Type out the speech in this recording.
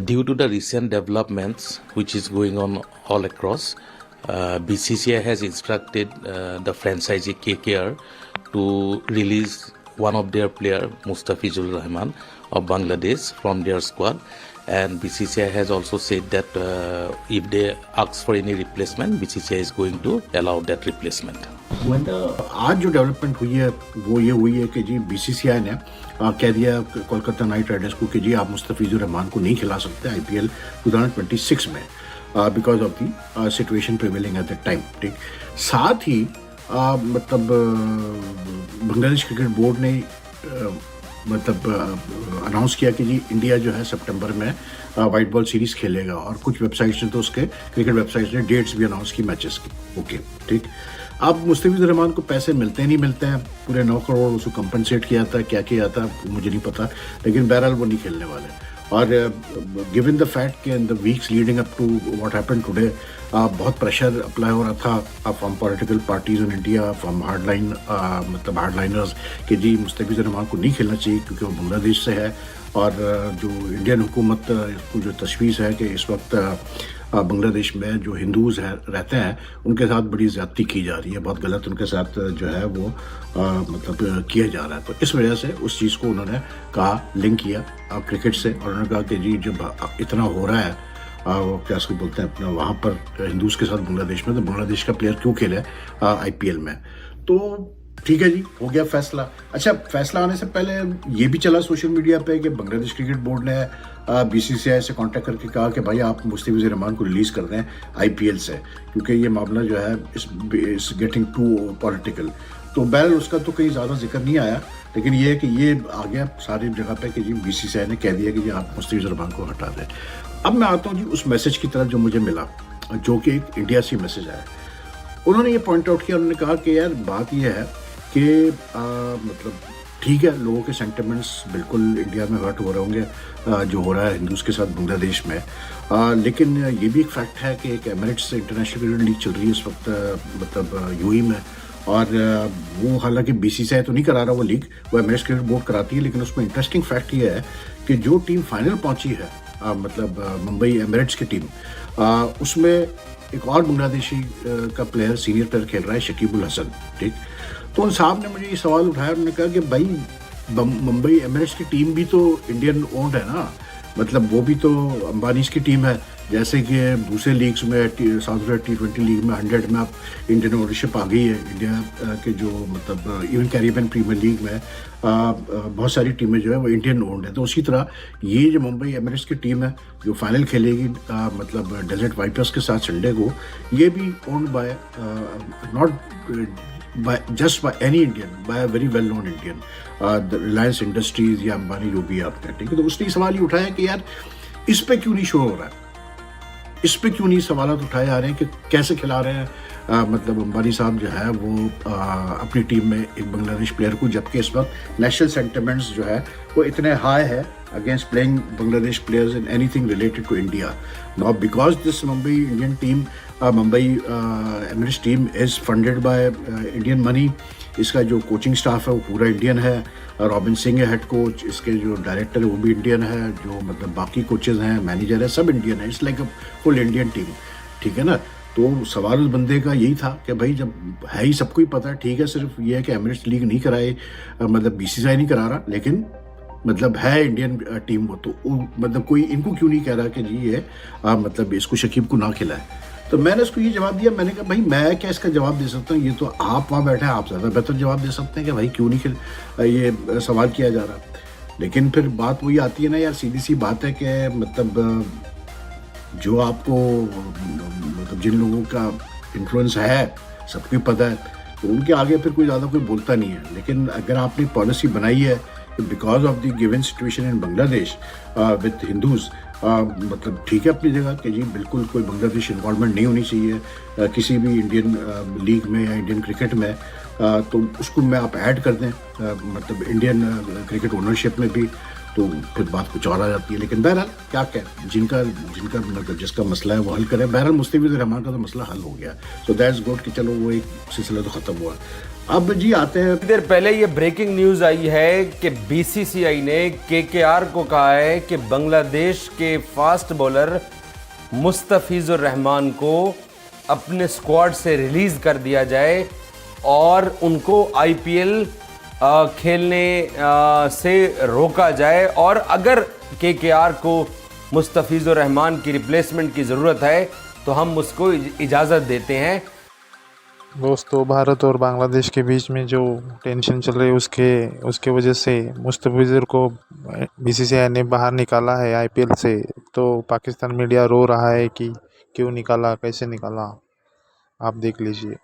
Due to the recent developments which is going on all across, BCCI has instructed the franchisee KKR to release one of their player, Mustafizur Rahman of Bangladesh, from their squad. And BCCI has also said that if they ask for any replacement, BCCI is going to allow that replacement. आज जो development हुई है वो ये हुई है कि जी BCCI ने कह दिया कोलकाता नाइट राइडर्स को कि जी आप मुस्तफिजुर रहमान को नहीं खिला सकते आईपीएल 2026 में because of the situation prevailing at that time. ठीक, साथ ही मतलब बांग्लादेश क्रिकेट बोर्ड ने मतलब अनाउंस किया कि जी इंडिया जो है सितंबर में वाइट बॉल सीरीज खेलेगा और कुछ वेबसाइट्स ने तो उसके क्रिकेट वेबसाइट्स ने डेट्स भी अनाउंस की मैचेस की। ओके ठीक, अब मुस्तफिजुर रहमान को पैसे मिलते नहीं मिलते हैं, पूरे 9 करोड़ उसको कंपनसेट किया था, क्या किया था मुझे नहीं पता, लेकिन बहरहाल वो नहीं खेलने वाले। और गिवन द फैक्ट कि in the weeks leading up to what happened today बहुत प्रेशर अप्लाई हो रहा था from political parties in India, from मतलब हार्डलाइनर्स कि जी मुस्तफिजुर रहमान को नहीं खेलना चाहिए क्योंकि वो बांग्लादेश से है। और जो इंडियन हुकूमत को जो तशवीश है कि इस वक्त बांग्लादेश में जो हिंदूज रहते हैं उनके साथ बड़ी ज़्यादती की जा रही है, बहुत गलत उनके साथ जो है वो मतलब किया जा रहा है। तो इस वजह से उस चीज़ को उन्होंने कहा, लिंक किया क्रिकेट से, और उन्होंने कहा कि जी जब इतना हो रहा है वो क्या उसको बोलते हैं अपना वहाँ पर हिंदूज के साथ बांग्लादेश में, तो बांग्लादेश का प्लेयर क्यों खेले आईपीएल में। तो ठीक है जी, हो गया फैसला। अच्छा, फैसला आने से पहले ये भी चला सोशल मीडिया पे कि बांग्लादेश क्रिकेट बोर्ड ने बीसीसीआई से कांटेक्ट करके कहा कि भाई आप मुस्तफिजुर रहमान को रिलीज़ कर दें आईपीएल से, क्योंकि ये मामला जो है इस गेटिंग टू पॉलिटिकल। तो बहरहाल उसका तो कहीं ज़्यादा जिक्र नहीं आया, लेकिन ये है कि ये आ गया सारी जगह पे कि जी बीसीसीआई ने कह दिया कि जी आप मुस्तफिजुर रहमान को हटा दें। अब मैं आता हूँ जी उस मैसेज की तरफ जो मुझे मिला, जो कि एक इंडिया से मैसेज आया। उन्होंने ये पॉइंट आउट किया, उन्होंने कहा कि यार बात ये है कि मतलब ठीक है, लोगों के सेंटिमेंट्स बिल्कुल इंडिया में हर्ट हो रहे होंगे जो हो रहा है हिंदूज के साथ बांग्लादेश में, लेकिन ये भी एक फैक्ट है कि एक एमिरेट्स इंटरनेशनल क्रिकेट लीग चल रही है इस वक्त मतलब यूएई में, और वो हालांकि बीसीसीआई तो नहीं करा रहा वो लीग, वो एमिरेट्स क्रिकेट बोर्ड कराती है। लेकिन उसमें इंटरेस्टिंग फैक्ट ये है कि जो टीम फाइनल पहुंची है मतलब मुंबई एमिरेट्स की टीम, उसमें एक और बांग्लादेशी का प्लेयर सीनियर प्लेयर खेल रहा है, शकीबुल हसन। ठीक, तो उन साहब ने मुझे ये सवाल उठाया, उन्होंने कहा कि भाई मुंबई एमिरेट्स की टीम भी तो इंडियन ओन्ड है ना, मतलब वो भी तो अंबानीज की टीम है, जैसे कि दूसरे लीग्स में साउथ T20 लीग में 100 में आप इंडियन ओनरशिप आ गई है इंडिया के जो मतलब इवन कैरिबियन प्रीमियर लीग में बहुत सारी टीमें जो है वो इंडियन ओन्ड है। तो उसी तरह ये जो मुंबई एमिरेट्स की टीम है जो फाइनल खेलेगी मतलब डेजर्ट वाइपर्स के साथ संडे को, ये भी owned by not just by any Indian, by very well known Indian, Reliance Industries या अंबानी जो भी आपने। ठीक है, तो उसने सवाल ये उठाया कि यार इस पे क्यों नहीं शो हो रहा है, इस पे क्यों नहीं सवाल उठाए आ रहे हैं कि कैसे खिला रहे हैं मतलब अंबानी साहब जो है वो अपनी टीम में एक बांग्लादेश प्लेयर को, जबकि इस वक्त नेशनल सेंटिमेंट्स जो है वो इतने हाई है against playing Bangladesh players in anything related to India. Now because this Mumbai Indian team, Mumbai Emirates team is funded by Indian money, इसका जो कोचिंग स्टाफ है वो पूरा इंडियन है, रॉबिन सिंह है हेड कोच, इसके जो डायरेक्टर है वो भी इंडियन है, जो मतलब बाकी कोचेस हैं मैनेजर है सब इंडियन है, it's like a full Indian team. ठीक है ना, तो सवाल उस बंदे का यही था कि भाई जब है ही सबको ही पता है, ठीक है, सिर्फ ये है कि एमिरेट्स लीग नहीं कराए मतलब बीसीसीआई नहीं करा रहा, लेकिन मतलब है इंडियन टीम वो, तो मतलब कोई इनको क्यों नहीं कह रहा कि जी ये मतलब इसको शकीब को ना खिलाए। तो मैंने इसको ये जवाब दिया, मैंने कहा भाई मैं क्या इसका जवाब दे सकता हूँ, ये तो आप वहाँ बैठे हैं, आप ज़्यादा बेहतर जवाब दे सकते हैं कि भाई क्यों नहीं ये सवाल किया जा रहा। लेकिन फिर बात वही आती है ना यार, सीधी सी बात है कि मतलब जो आपको मतलब जिन लोगों का इन्फ्लुएंस है सबको पता है, तो उनके आगे फिर कोई ज़्यादा कोई बोलता नहीं है। लेकिन अगर आपने पॉलिसी बनाई है because of the given situation in Bangladesh with Hindus, मतलब ठीक है अपनी जगह कि जी बिल्कुल कोई बांग्लादेश इन्वॉल्वमेंट नहीं होनी चाहिए किसी भी इंडियन लीग में या इंडियन क्रिकेट में, तो उसको मैं आप ऐड कर दें मतलब इंडियन क्रिकेट ओनरशिप में भी, तो फिर बात कुछ और आ जाती है। लेकिन बहरहाल क्या कहें, जिनका जिनका मतलब जिसका मसला है वो हल करे। बहरहाल मुस्तफिजुर रहमान का तो मसला हल हो गया, सो दैट्स गुड कि चलो वो एक सिलसिला तो ख़त्म हुआ। अब जी आते हैं, देर पहले ये ब्रेकिंग न्यूज आई है कि बीसीसीआई ने केकेआर को कहा है कि बांग्लादेश के फास्ट बॉलर मुस्तफिजुर रहमान को अपने स्क्वाड से रिलीज कर दिया जाए और उनको आईपीएल खेलने से रोका जाए, और अगर केकेआर को मुस्तफिजुर रहमान की रिप्लेसमेंट की ज़रूरत है तो हम उसको इजाज़त देते हैं। दोस्तों, भारत और बांग्लादेश के बीच में जो टेंशन चल रही है उसके वजह से मुस्तफिजुर को बीसीसीआई ने बाहर निकाला है आईपीएल से। तो पाकिस्तान मीडिया रो रहा है कि क्यों निकाला, कैसे निकाला, आप देख लीजिए।